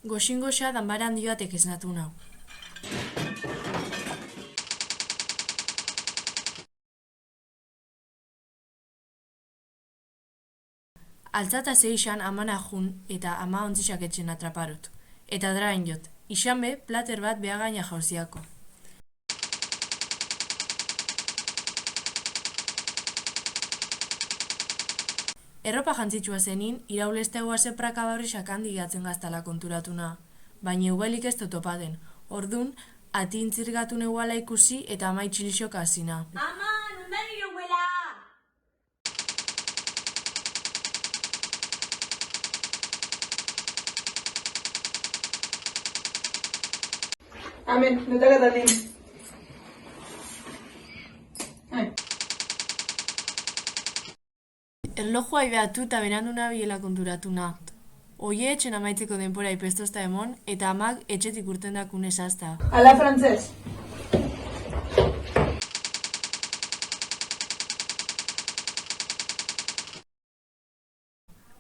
Goxin-goxa danbara handi batek esnatu nau. Altzata zeixan amana jun eta ama ontzisak etxen atraparot. Eta draen jot, isan be, plater bat behagaina jauziako. Erropa jantzitsua zenin, irauleste guaze praka barri sakandi gatzen gaztala konturatuna. Baina eguelik ez topaden. Ordun, ati intzirgatu neguala ikusi eta ama itxilixok hasina. Ama, nundan iroguela! Amen, notakatatik. Erlojua ibehatu eta berandu nabiela konturatu naht. Oie etxen amaitzeko denpora ipestozta emon, eta amak etxetik urten dakun esazta. Ala frantzez.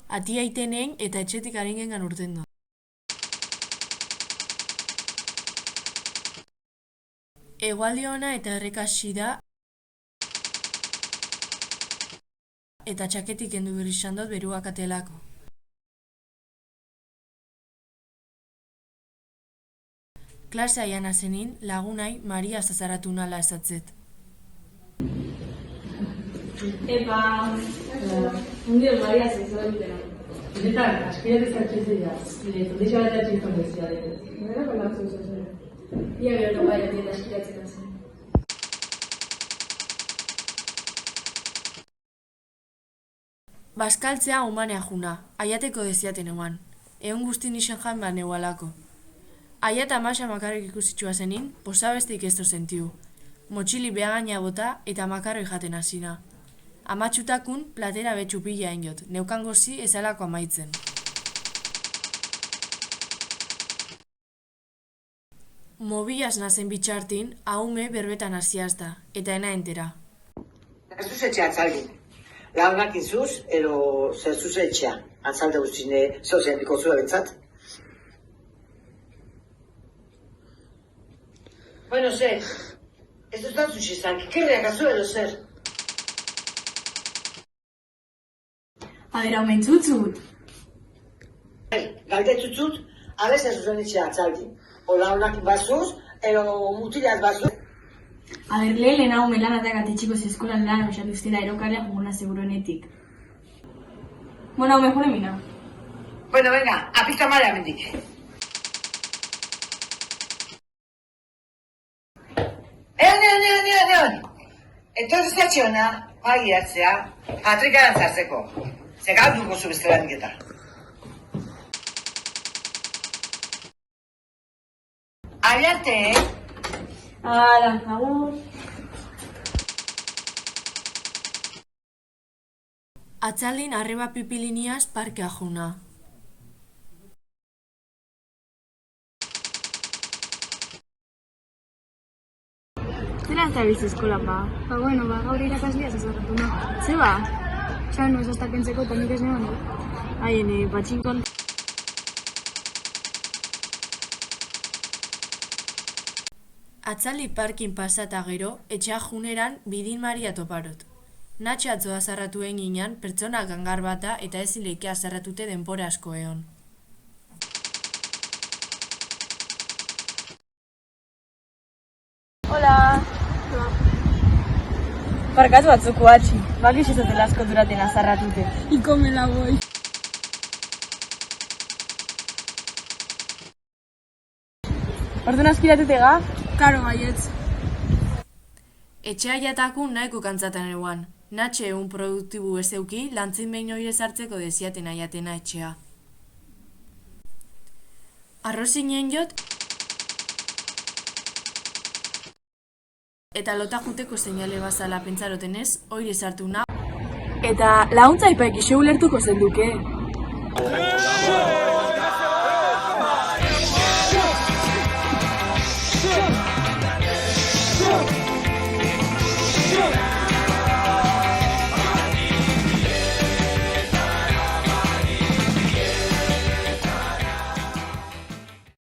Ati aitenein eta etxetik haringengan urten do. Egualdi ona eta errekasi da, eta txaketik endu berrizandot beruak atelako. Klase aiana zenin, lagunai Maria zazaratu nala esatzet. Epa, un día María se hizo el tema. ¿Qué tal? Aspira que está chiste. Le tundisha bat atxin konbezia dut. Nera kolapsu zuzera. Ia gero bai atieta aspiratzen zen. Baskaltzea humanea juna, aiateko deziaten eguan. Egun guztin isen jan bat neualako. Aiat amasa makarrik ikusitxua zenin, posabestik ez sentiu. Motxili behagaina bota eta makarroi jaten hasina. Amatxutakun platera betxu pila inot, neukan gozi ezalako amaitzen. Mobilaz nazen bitxartin, ahume berbetan hasiazta, eta ena entera. Ez zuzetxea atzaldin. Launak izuz, ero zer zuzetxea. Atzalde guztine, zozen diko zua bentsat. Bueno, zer, ez duztan zuzizan, kikerreak azu edo zer. A ber, hau mentzutzut. Galdetutzut, alez ez zuzen itxea atzaldin. O launak bazuz, ero mutilaz bazuz. A ber, lehen hau melanatak atetxiko zeskolan lan osatu ustela erokalea juguna seguronetik. Bueno, hau mejor emina. Bueno, venga, apika mare amendik. Eon. Entonces atxiona, pagi hartzea, patrikaran zartzeko. Ze gaur dugu zu bestela niketa. Aiarte, Ala, agur. Atzaldin arreba pipiliniaz parkea juna. Zelan zabiz eskolan ba? Bueno, gaur irakaslia zazarratu na. Ze ba? Txan, ez hasta kentzeko eta nik ez neban du. Haien, batxinkon... Atzaldi parkin pasata gero, etxea juneran bidin Maria toparot. Natxe atzoa zarratuen ginean, pertsona gangar bata eta ezin leikea zarratute denpora asko egon. Hola. Parkatu batzuko atxi, bakix izatela asko duraten azarratute. Iko me la voy. Orduan aspiratute ga? Karo baietz. Etxea jatakun nahiko kantzatan eguan. Natxe egun produktibu ez euki, lantzin behin oire sartzeko deziaten aiatena etxea. Arrozinen jot, eta lota juteko seinale bazala pentsarotenez, oire sartu na. Eta launtza ipaik iso ulertuko zenduke. Go!